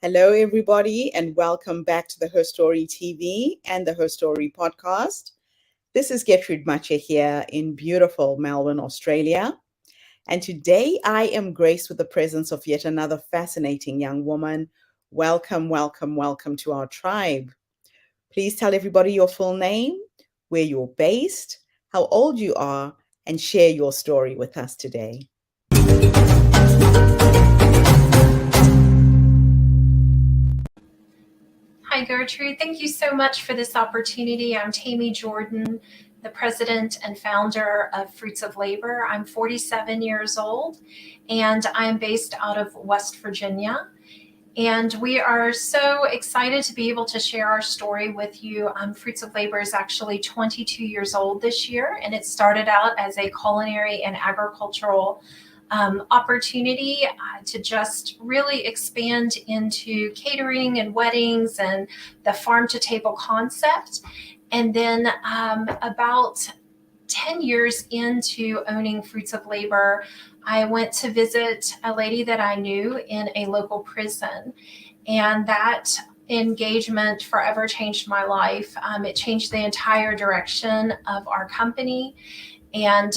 Hello, everybody, and welcome back to the Her Story TV and the Her Story podcast. This is Gertrude Mache here in beautiful Melbourne, Australia. And today I am graced with the presence of yet another fascinating young woman. Welcome, welcome, welcome to our tribe. Please tell everybody your full name, where you're based, how old you are, and share your story with us today. Hi, Gertrude. Thank you so much for this opportunity. I'm Tammy Jordon, the president and founder of Fruits of Labor. I'm 47 years old, and I'm based out of West Virginia. And we are so excited to be able to share our story with you. Fruits of Labor is actually 22 years old this year, and it started out as a culinary and agricultural opportunity to just really expand into catering and weddings and the farm to table concept. And then about 10 years into owning Fruits of Labor, I went to visit a lady that I knew in a local prison, and that engagement forever changed my life. It changed the entire direction of our company. And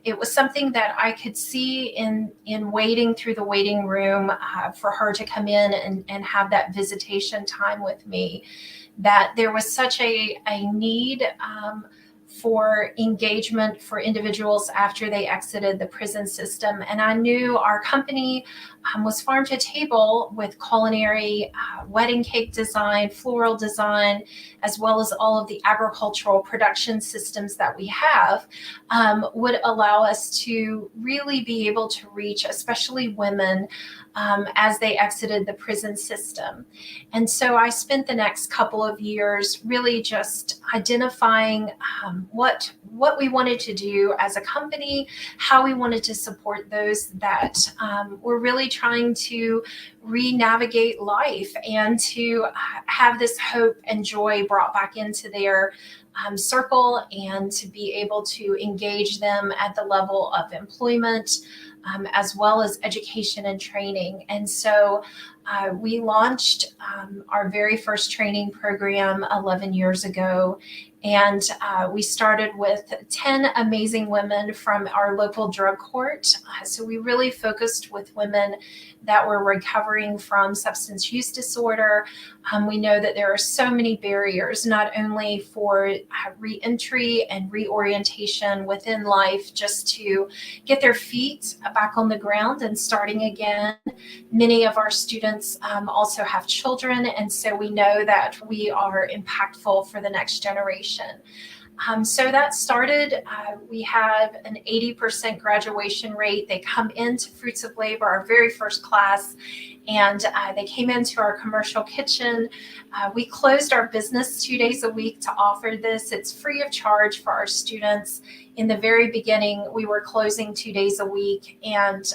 it was something that I could see in waiting through the waiting room for her to come in and have that visitation time with me, that there was such a need for engagement for individuals after they exited the prison system. And I knew our company was farm to table with culinary, wedding cake design, floral design, as well as all of the agricultural production systems that we have, would allow us to really be able to reach, especially women, as they exited the prison system. And so I spent the next couple of years really just identifying what we wanted to do as a company, how we wanted to support those that were really trying to re-navigate life and to have this hope and joy brought back into their circle, and to be able to engage them at the level of employment, as well as education and training. And so we launched our very first training program 11 years ago. And we started with 10 amazing women from our local drug court. So we really focused with women that were recovering from substance use disorder. We know that there are so many barriers, not only for reentry and reorientation within life, just to get their feet back on the ground and starting again. Many of our students also have children, and so we know that we are impactful for the next generation. So that started, we have an 80% graduation rate. They come into Fruits of Labor, our very first class, and they came into our commercial kitchen. We closed our business 2 days a week to offer this. It's free of charge for our students. In the very beginning, we were closing 2 days a week, and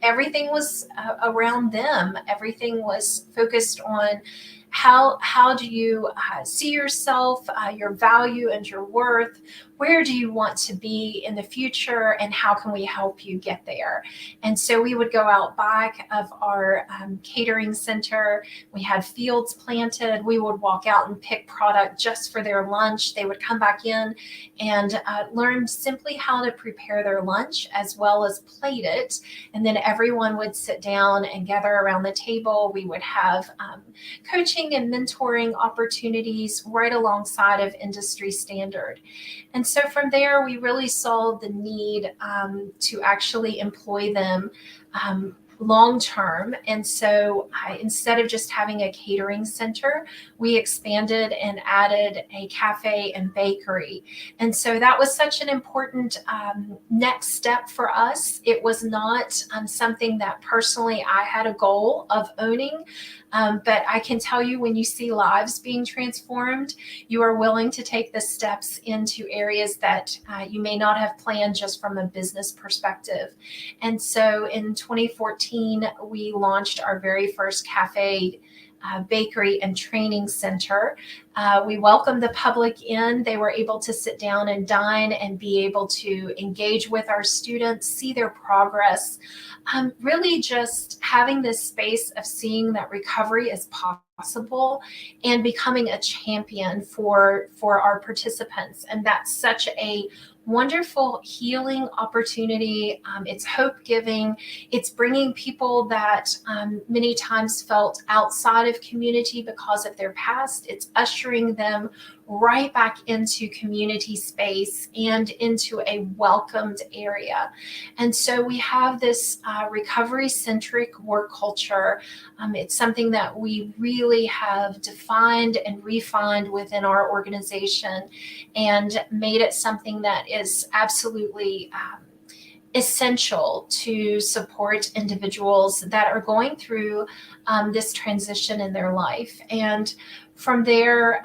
everything was around them. Everything was focused on how do you see yourself, your value and your worth? Where do you want to be in the future, and how can we help you get there? And so we would go out back of our catering center. We had fields planted. We would walk out and pick product just for their lunch. They would come back in and learn simply how to prepare their lunch as well as plate it. And then everyone would sit down and gather around the table. We would have coaching and mentoring opportunities right alongside of industry standard. And so from there, we really saw the need to actually employ them long term. And so instead of just having a catering center, we expanded and added a cafe and bakery. And so that was such an important next step for us. It was not something that personally I had a goal of owning. But I can tell you, when you see lives being transformed, you are willing to take the steps into areas that you may not have planned just from a business perspective. And so in 2014, we launched our very first cafe, bakery and training center. We welcomed the public in. They were able to sit down and dine and be able to engage with our students, see their progress, really just having this space of seeing that recovery is possible and becoming a champion for our participants. And that's such a wonderful healing opportunity. It's hope giving. It's bringing people that many times felt outside of community because of their past. It's ushering them right back into community space and into a welcomed area. And so we have this recovery centric work culture. It's something that we really have defined and refined within our organization and made it something that is absolutely essential to support individuals that are going through this transition in their life. And from there,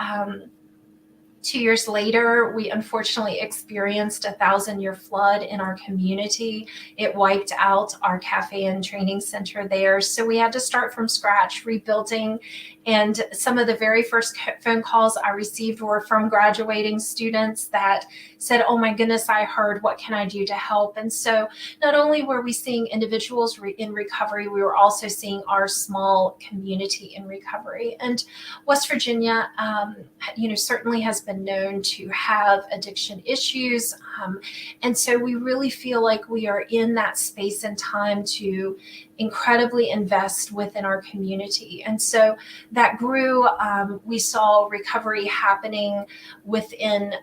2 years later, we unfortunately experienced a 1,000-year flood in our community. It wiped out our cafe and training center there. So we had to start from scratch, rebuilding. And some of the very first phone calls I received were from graduating students that said, oh my goodness, I heard, what can I do to help? And so not only were we seeing individuals in recovery, we were also seeing our small community in recovery. And West Virginia, certainly has been known to have addiction issues. And so we really feel like we are in that space and time to incredibly invest within our community. And so that grew. We saw recovery happening within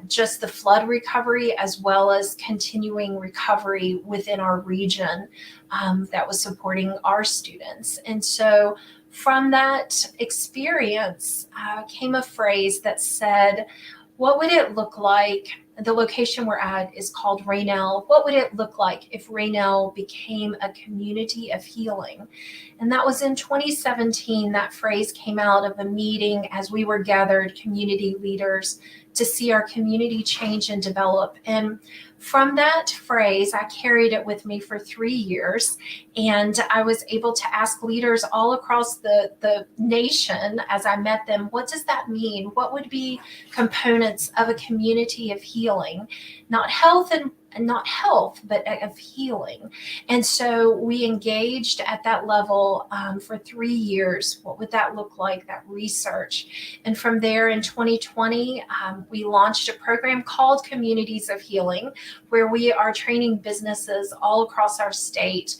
just the flood recovery, as well as continuing recovery within our region that was supporting our students. And so from that experience came a phrase that said, what would it look like? The location we're at is called Renewal. What would it look like if Renewal became a community of healing? And that was in 2017. That phrase came out of a meeting as we were gathered community leaders to see our community change and develop. And from that phrase, I carried it with me for 3 years. And I was able to ask leaders all across the nation as I met them, what does that mean? What would be components of a community of healing? Not health, but of healing. And so we engaged at that level for 3 years. What would that look like, that research? And from there in 2020, we launched a program called Communities of Healing, where we are training businesses all across our state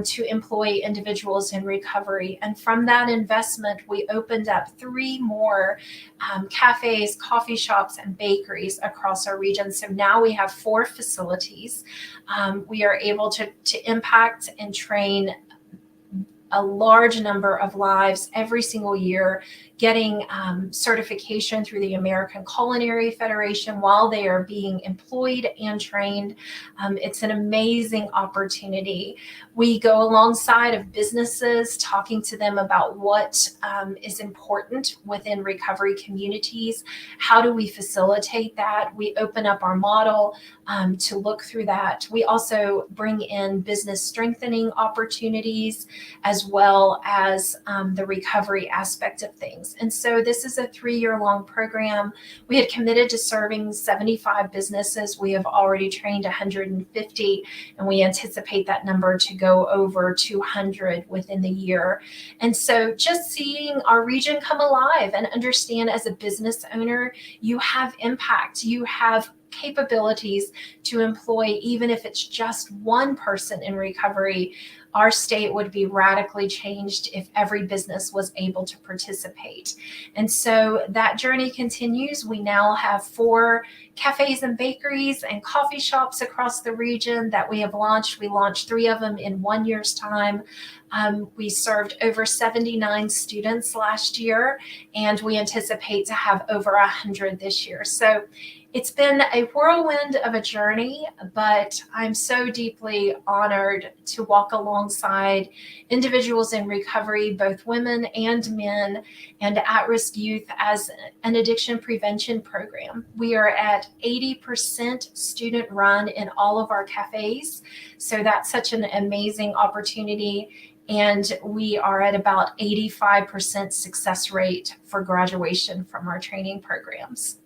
to employ individuals in recovery. And from that investment, we opened up 3 more cafes, coffee shops, and bakeries across our region. So now we have 4 facilities. We are able to impact and train a large number of lives every single year, getting certification through the American Culinary Federation while they are being employed and trained. It's an amazing opportunity. We go alongside of businesses, talking to them about what is important within recovery communities. How do we facilitate that? We open up our model to look through that. We also bring in business strengthening opportunities, as well as the recovery aspect of things. And so this is a 3-year-long program. We had committed to serving 75 businesses. We have already trained 150, and we anticipate that number to go over 200 within the year. And so just seeing our region come alive and understand, as a business owner, you have impact, you have capabilities to employ, even if it's just one person in recovery. Our state would be radically changed if every business was able to participate. And so that journey continues. We now have 4 cafes and bakeries and coffee shops across the region that we have launched. We launched 3 of them in 1 year's time. We served over 79 students last year, and we anticipate to have over 100 this year. So it's been a whirlwind of a journey, but I'm so deeply honored to walk alongside individuals in recovery, both women and men, and at-risk youth as an addiction prevention program. We are at 80% student run in all of our cafes, so that's such an amazing opportunity. And we are at about 85% success rate for graduation from our training programs.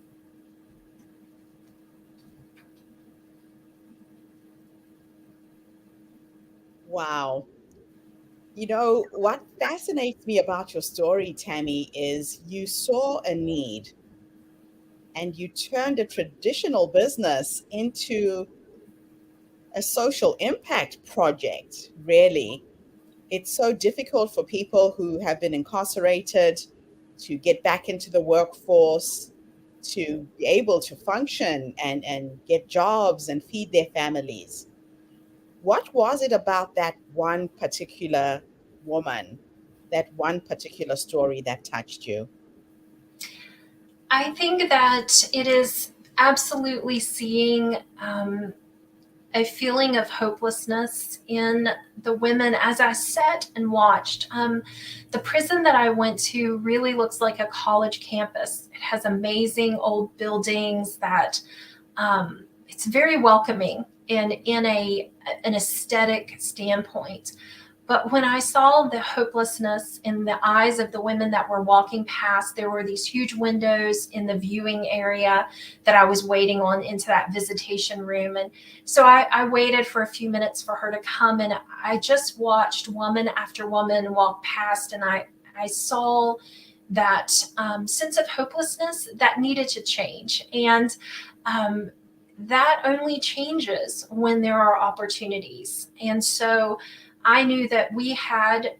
Wow. What fascinates me about your story, Tammy, is you saw a need and you turned a traditional business into a social impact project, really. It's so difficult for people who have been incarcerated to get back into the workforce, to be able to function and get jobs and feed their families. What was it about that one particular woman, that one particular story that touched you? I think that it is absolutely seeing a feeling of hopelessness in the women as I sat and watched. The prison that I went to really looks like a college campus. It has amazing old buildings that it's very welcoming in an aesthetic standpoint. But when I saw the hopelessness in the eyes of the women that were walking past, there were these huge windows in the viewing area that I was waiting on into that visitation room. And so I waited for a few minutes for her to come. And I just watched woman after woman walk past. And I saw that sense of hopelessness that needed to change. And that only changes when there are opportunities. And so I knew that we had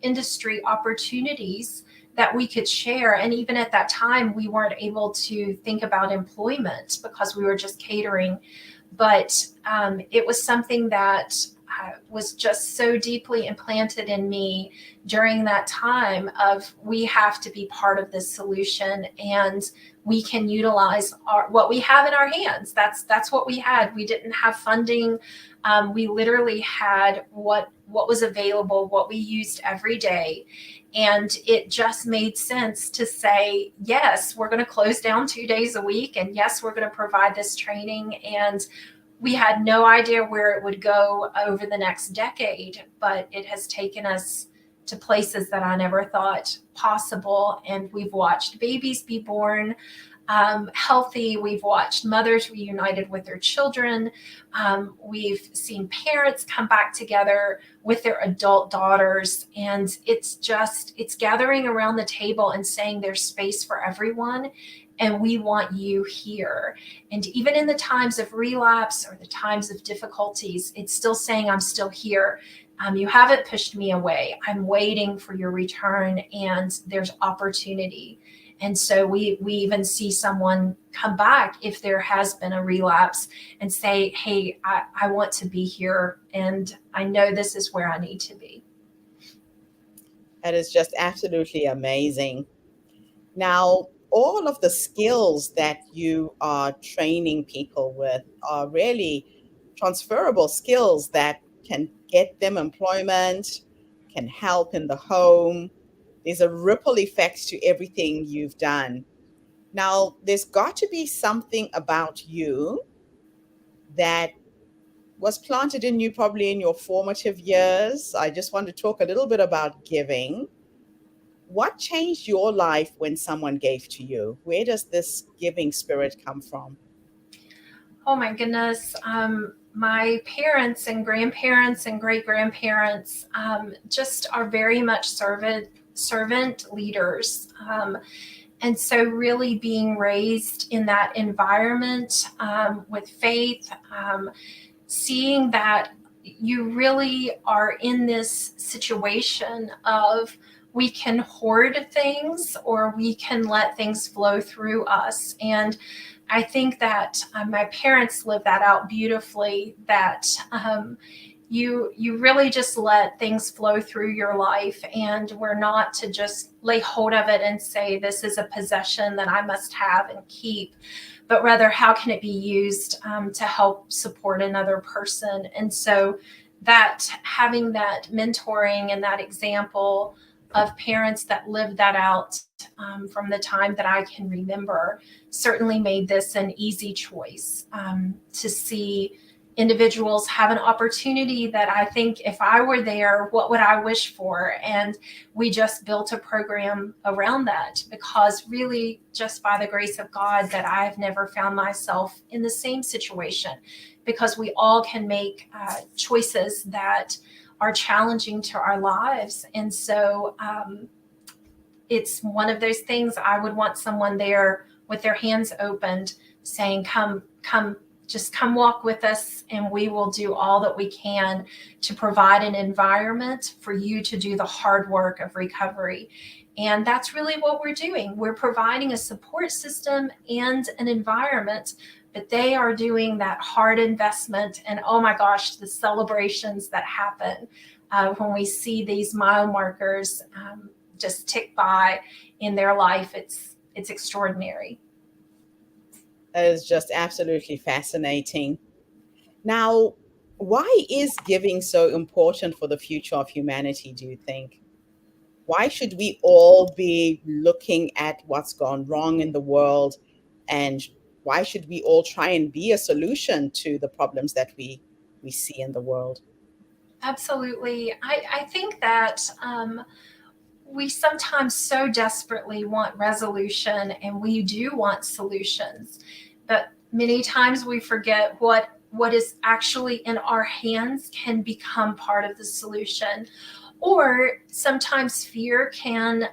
industry opportunities that we could share. And even at that time, we weren't able to think about employment because we were just catering. But it was something that was just so deeply implanted in me during that time of we have to be part of this solution and we can utilize what we have in our hands. That's what we had. We didn't have funding. We literally had what was available, what we used every day. And it just made sense to say, yes, we're going to close down 2 days a week. And yes, we're going to provide this training. And we had no idea where it would go over the next decade, but it has taken us to places that I never thought possible. And we've watched babies be born healthy. We've watched mothers reunited with their children. We've seen parents come back together with their adult daughters. And it's gathering around the table and saying there's space for everyone. And we want you here. And even in the times of relapse or the times of difficulties, it's still saying, I'm still here. You haven't pushed me away. I'm waiting for your return and there's opportunity. And so we even see someone come back if there has been a relapse and say, hey, I want to be here. And I know this is where I need to be. That is just absolutely amazing. Now, all of the skills that you are training people with are really transferable skills that can get them employment, can help in the home. There's a ripple effect to everything you've done. Now, there's got to be something about you that was planted in you probably in your formative years. I just want to talk a little bit about giving. What changed your life when someone gave to you? Where does this giving spirit come from? Oh my goodness. My parents and grandparents and great grandparents just are very much servant leaders. And so really being raised in that environment with faith, seeing that you really are in this situation of we can hoard things or we can let things flow through us. And I think that my parents lived that out beautifully, that you really just let things flow through your life, and we're not to just lay hold of it and say, this is a possession that I must have and keep, but rather how can it be used to help support another person. And so that having that mentoring and that example of parents that lived that out from the time that I can remember certainly made this an easy choice to see individuals have an opportunity that I think if I were there, what would I wish for? And we just built a program around that, because really just by the grace of God that I've never found myself in the same situation, because we all can make choices that are challenging to our lives. And so it's one of those things I would want someone there with their hands opened saying, come, just come walk with us, and we will do all that we can to provide an environment for you to do the hard work of recovery. And that's really what we're doing. We're providing a support system and an environment, but they are doing that hard investment. And oh my gosh, the celebrations that happen when we see these mile markers just tick by in their life, it's extraordinary. That is just absolutely fascinating. Now, why is giving so important for the future of humanity, do you think? Why should we all be looking at what's gone wrong in the world? And why should we all try and be a solution to the problems that we see in the world? Absolutely. I think that we sometimes so desperately want resolution, and we do want solutions, but many times we forget what is actually in our hands can become part of the solution. Or sometimes fear can,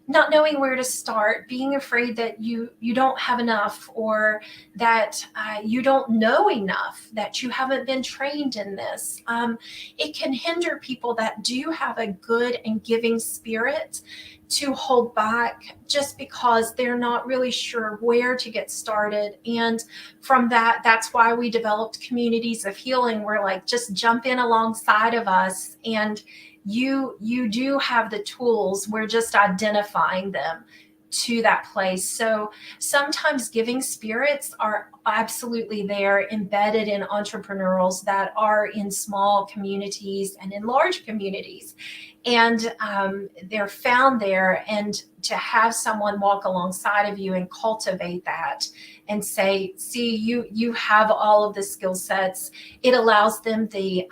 not knowing where to start, being afraid that you don't have enough, or that you don't know enough, that you haven't been trained in this. It can hinder people that do have a good and giving spirit to hold back just because they're not really sure where to get started. And from that's why we developed communities of healing. We're like, just jump in alongside of us, and you do have the tools. We're just identifying them to that place. So sometimes giving spirits are absolutely there, embedded in entrepreneurs that are in small communities and in large communities. And they're found there. And to have someone walk alongside of you and cultivate that and say, see, you have all of the skill sets. It allows them the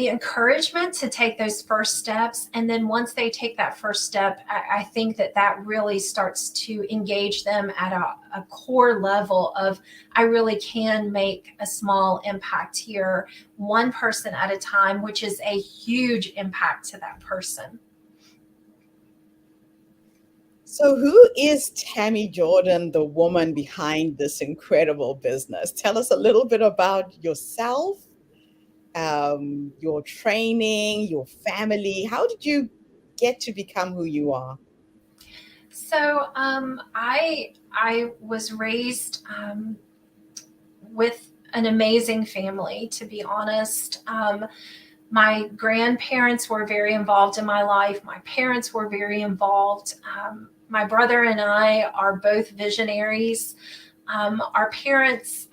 encouragement to take those first steps. And then once they take that first step, I think that really starts to engage them at a core level of, I really can make a small impact here, one person at a time, which is a huge impact to that person. So who is Tammy Jordon, the woman behind this incredible business? Tell us a little bit about yourself, your training, your family. How did you get to become who you are? So I was raised with an amazing family, to be honest. My grandparents were very involved in my life. My parents were very involved. My brother and I are both visionaries. Our parents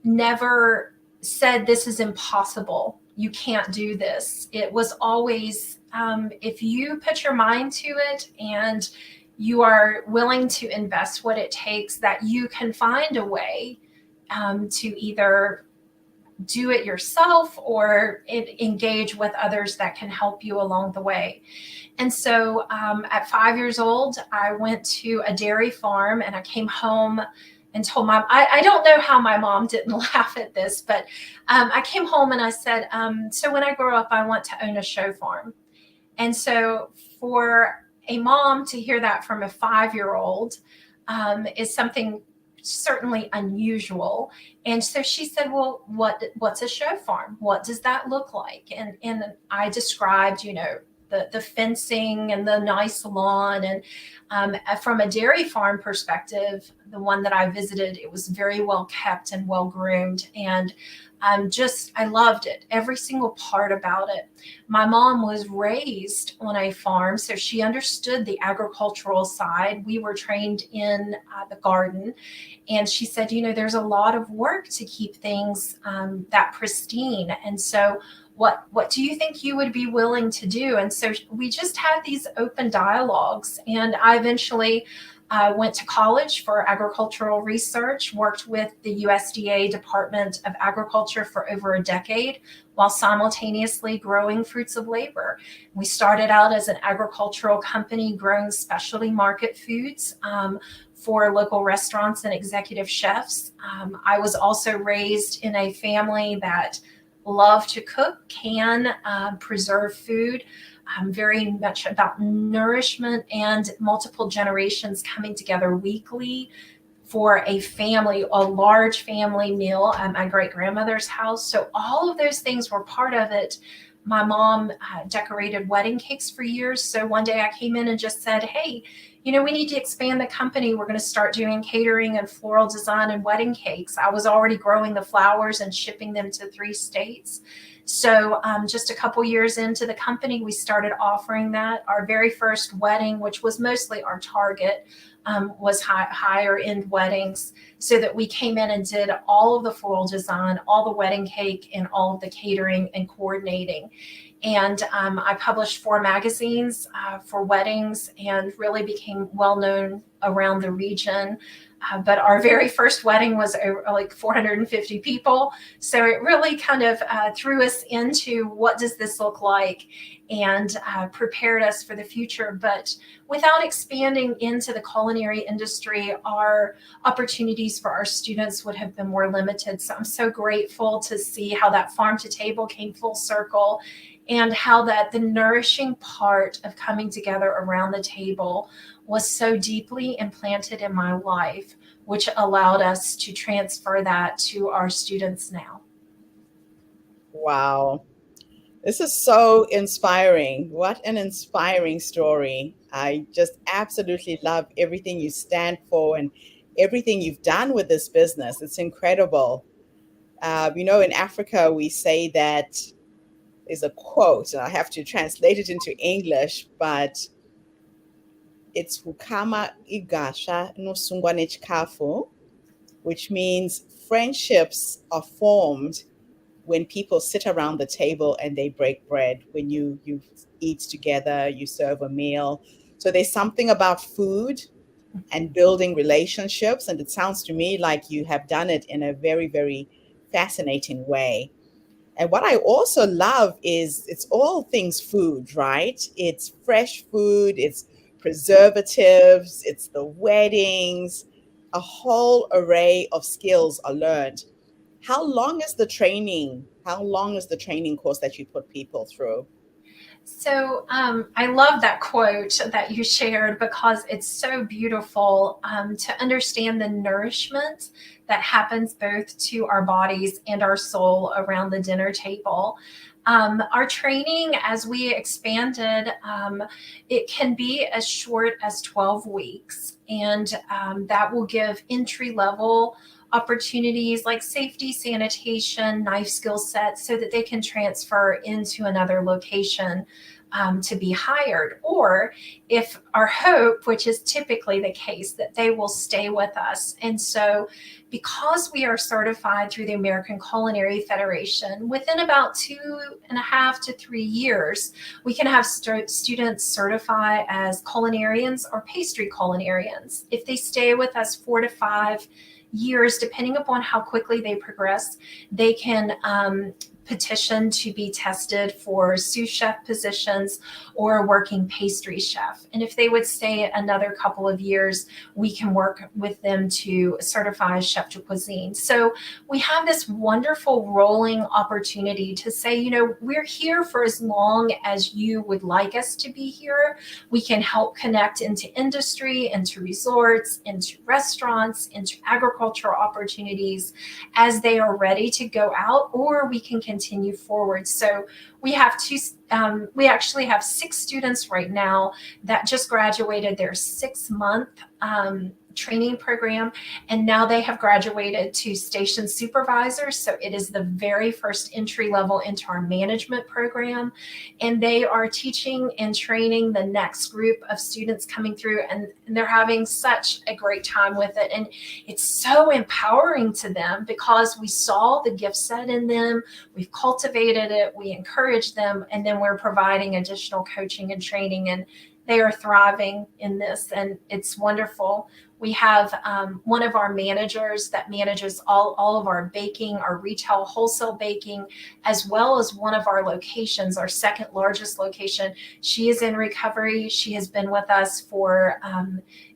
never said, this is impossible, you can't do this. It was always, if you put your mind to it and you are willing to invest what it takes, that you can find a way to either do it yourself or engage with others that can help you along the way. And so at 5 years old, I went to a dairy farm, and I came home and told mom, I don't know how my mom didn't laugh at this, but I came home and I said, so when I grow up, I want to own a show farm. And so for a mom to hear that from a 5-year-old is something certainly unusual. And so she said, well, what's a show farm? What does that look like? And I described, the fencing and the nice lawn. And from a dairy farm perspective, the one that I visited, it was very well kept and well groomed. And I loved it, every single part about it. My mom was raised on a farm, so she understood the agricultural side. We were trained in the garden. And she said, there's a lot of work to keep things that pristine. And so what do you think you would be willing to do? And so we just had these open dialogues. And I eventually went to college for agricultural research, worked with the USDA Department of Agriculture for over a decade, while simultaneously growing fruits of labor. We started out as an agricultural company growing specialty market foods for local restaurants and executive chefs. I was also raised in a family that love to cook can preserve food. Very much about nourishment and multiple generations coming together weekly for a family, a large family meal at my great-grandmother's house. So all of those things were part of it. My mom decorated wedding cakes for years. So one day I came in and just said, hey, you know, we need to expand the company. We're going to start doing catering and floral design and wedding cakes. I was already growing the flowers and shipping them to 3 states. So just a couple years into the company, we started offering that. Our very first wedding, which was mostly our target, was higher end weddings, so that we came in and did all of the floral design, all the wedding cake, and all of the catering and coordinating. And I published 4 magazines for weddings and really became well known around the region. But our very first wedding was like 450 people. So it really kind of threw us into what does this look like, and prepared us for the future. But without expanding into the culinary industry, our opportunities for our students would have been more limited. So I'm so grateful to see how that farm to table came full circle, and how that the nourishing part of coming together around the table was so deeply implanted in my life, which allowed us to transfer that to our students now. Wow. This is so inspiring. What an inspiring story. I just absolutely love everything you stand for and everything you've done with this business. It's incredible. In Africa, we say that there's a quote, and I have to translate it into English, but it's Hukama Igasha Nusungwane Chikafu, which means friendships are formed when people sit around the table and they break bread, when you eat together, you serve a meal. So there's something about food and building relationships, and it sounds to me like you have done it in a very, very fascinating way. And what I also love is it's all things food, right? It's fresh food, it's preservatives, it's the weddings, a whole array of skills are learned. How long is the training? How long is the training course that you put people through? So I love that quote that you shared, because it's so beautiful to understand the nourishment that happens both to our bodies and our soul around the dinner table. Our training, as we expanded, it can be as short as 12 weeks, and that will give entry level opportunities like safety, sanitation, knife skill sets, so that they can transfer into another location to be hired. Or if our hope, which is typically the case, that they will stay with us. And so because we are certified through the American Culinary Federation, within about 2.5 to 3 years, we can have students certify as culinarians or pastry culinarians. If they stay with us 4 to 5 years, depending upon how quickly they progress, they can petition to be tested for sous chef positions or a working pastry chef. And if they would stay another couple of years, we can work with them to certify as chef de cuisine. So we have this wonderful rolling opportunity to say, you know, we're here for as long as you would like us to be here. We can help connect into industry, into resorts, into restaurants, into agricultural opportunities as they are ready to go out, or we can continue forward. So we have we actually have 6 students right now that just graduated their 6-month training program, and now they have graduated to station supervisors. So it is the very first entry level into our management program, and they are teaching and training the next group of students coming through, and they're having such a great time with it. And it's so empowering to them because we saw the gift set in them, we've cultivated it, we encourage them, and then we're providing additional coaching and training, and they are thriving in this, and it's wonderful. We have one of our managers that manages all of our baking, our retail wholesale baking, as well as one of our locations, our second largest location. She is in recovery. She has been with us for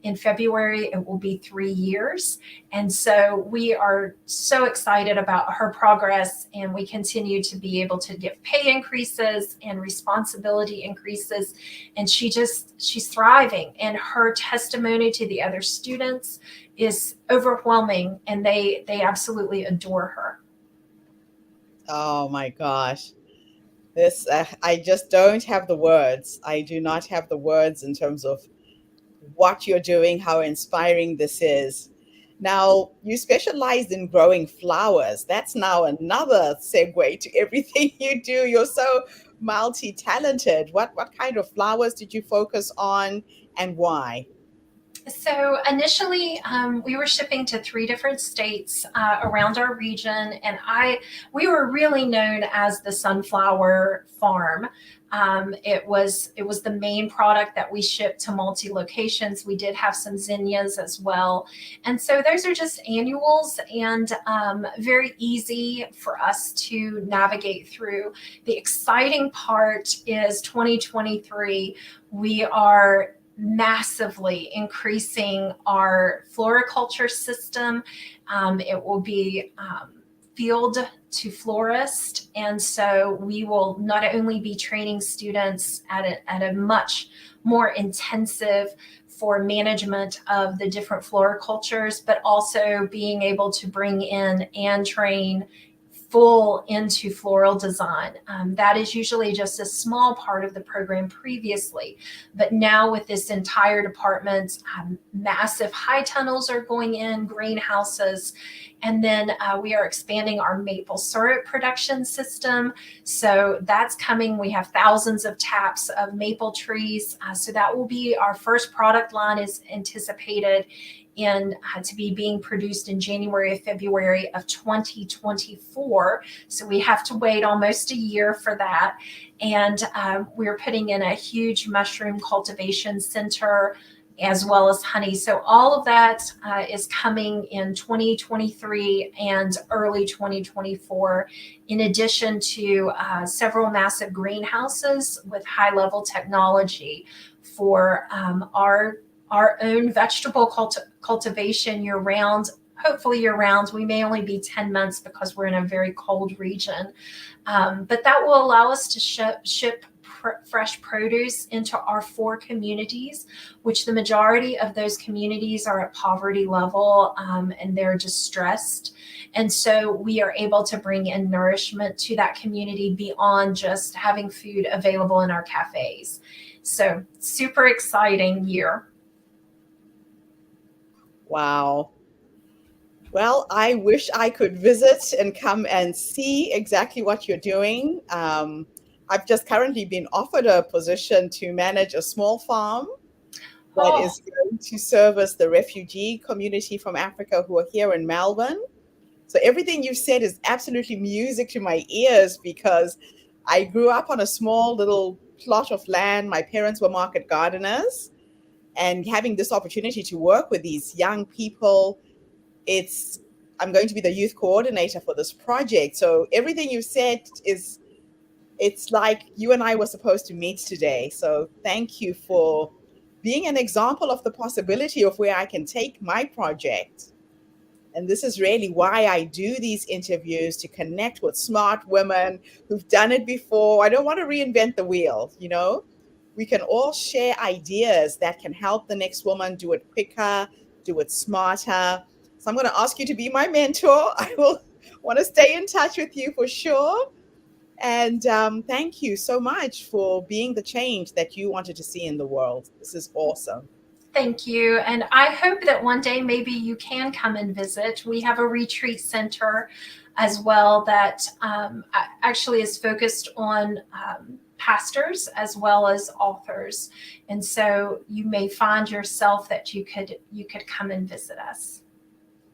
In February, it will be 3 years. And so we are so excited about her progress, and we continue to be able to give pay increases and responsibility increases. And she's thriving, and her testimony to the other students is overwhelming, and they absolutely adore her. Oh my gosh. This, I just don't have the words. I do not have the words in terms of what you're doing, how inspiring this is. Now, you specialized in growing flowers. That's now another segue to everything you do. You're so multi-talented. What kind of flowers did you focus on, and why? So initially, we were shipping to 3 different states around our region, and we were really known as the sunflower farm. It was the main product that we shipped to multi locations. We did have some zinnias as well, and so those are just annuals and very easy for us to navigate through. The exciting part is 2023. We are massively increasing our floriculture system. It will be field to florist. And so we will not only be training students at a much more intensive for management of the different floricultures, but also being able to bring in and train full into floral design. That is usually just a small part of the program previously, but now with this entire department, massive high tunnels are going in, greenhouses, and then we are expanding our maple syrup production system. So that's coming. We have thousands of taps of maple trees. So that will be our first product line, is anticipated to be being produced in January or February of 2024. So we have to wait almost a year for that. And we're putting in a huge mushroom cultivation center as well as honey. So all of that is coming in 2023 and early 2024, in addition to several massive greenhouses with high-level technology for our own vegetable cultivation year round, hopefully year round. We may only be 10 months because we're in a very cold region. But that will allow us to ship fresh produce into our 4 communities, which the majority of those communities are at poverty level, and they're distressed. And so we are able to bring in nourishment to that community beyond just having food available in our cafes. So super exciting year. Wow. Well, I wish I could visit and come and see exactly what you're doing. I've just currently been offered a position to manage a small farm that Oh, is going to service the refugee community from Africa who are here in Melbourne. So everything you've said is absolutely music to my ears, because I grew up on a small little plot of land. My parents were market gardeners, and having this opportunity to work with these young people, I'm going to be the youth coordinator for this project. So everything you said it's like you and I were supposed to meet today. So thank you for being an example of the possibility of where I can take my project. And this is really why I do these interviews, to connect with smart women who've done it before. I don't want to reinvent the wheel, you know? We can all share ideas that can help the next woman do it quicker, do it smarter. So I'm going to ask you to be my mentor. I will want to stay in touch with you for sure. And thank you so much for being the change that you wanted to see in the world. This is awesome. thank you. And I hope that one day maybe you can come and visit. We have a retreat center as well that actually is focused on pastors as well as authors. And so you may find yourself that you could come and visit us.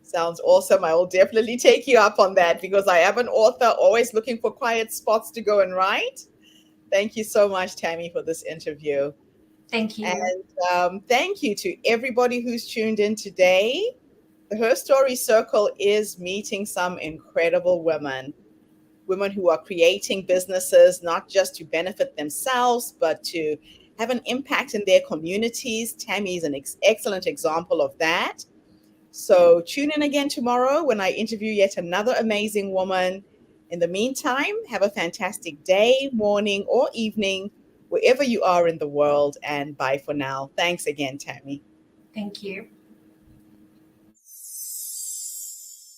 Sounds awesome. I will definitely take you up on that, because I am an author, always looking for quiet spots to go and write. Thank you so much, Tammy, for this interview. Thank you. And thank you to everybody who's tuned in today. The Her Story Circle is meeting some incredible women who are creating businesses, not just to benefit themselves, but to have an impact in their communities. Tammy is an excellent example of that. So tune in again tomorrow when I interview yet another amazing woman. In the meantime, have a fantastic day, morning, or evening, wherever you are in the world. And bye for now. Thanks again, Tammy. Thank you.